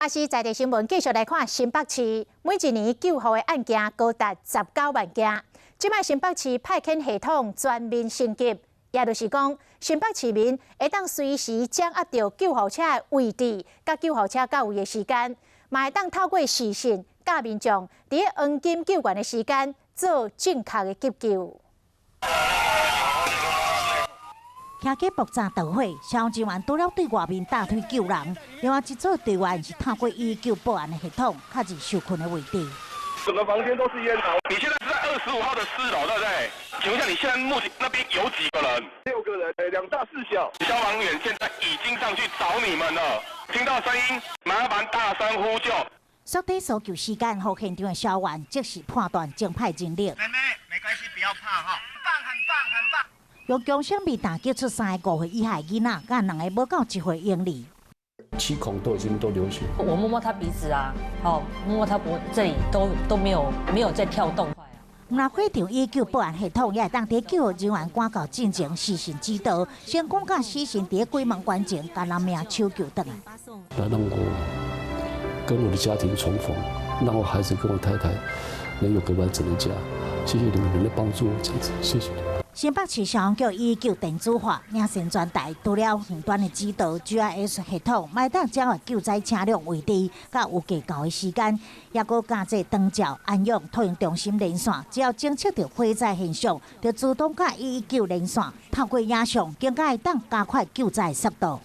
也是在地新闻，继续来看新北市每一年救护的案件高达19万件。即摆新北市派遣系统全面升级，也就是讲，新北市民会当随时掌握到救护车的位置、甲救护车到位的时间，嘛会当透过视讯教民众伫黄金救援的时间做正确的急救。 听过爆炸导火，消防人员除了对外面大推救人，另外一组队员是透过119报案的系统，卡入受困的位置。整个房间都是烟头。你现在是在25号的4楼，对不对？请问一下，你现在目前那边有几个人？6个人，2大4小。消防员现在已经上去找你们了，听到声音，麻烦大声呼救。缩短搜救时间，让现场的消防即时判断警派警力。妹妹，没关系，不要怕哈，很棒，很棒，很棒。 用强生米打救出3个5岁以下囡仔，甲2个无到1岁婴儿。七孔都已经都流血。我摸摸他鼻子啊，好，摸摸他脖这里都没有在跳动。那会场119报案系统也会当伫救护人员赶到进前视讯指导，先讲甲死神伫鬼门关前，把人命抢救回来。来让我跟我的家庭重逢，让我孩子跟我太太能有个完整的家。谢谢你们的帮助，这样子，谢谢。 新北市消防局119电子化领先全台，除了远端的指导 GIS 系统，卖当掌握救灾车辆位置，甲有计较的时间，也搁加这长照、安养、托婴中心连线，只要侦测到火灾现象，就自动甲119连线，透过影像，更加会当加快救灾速度。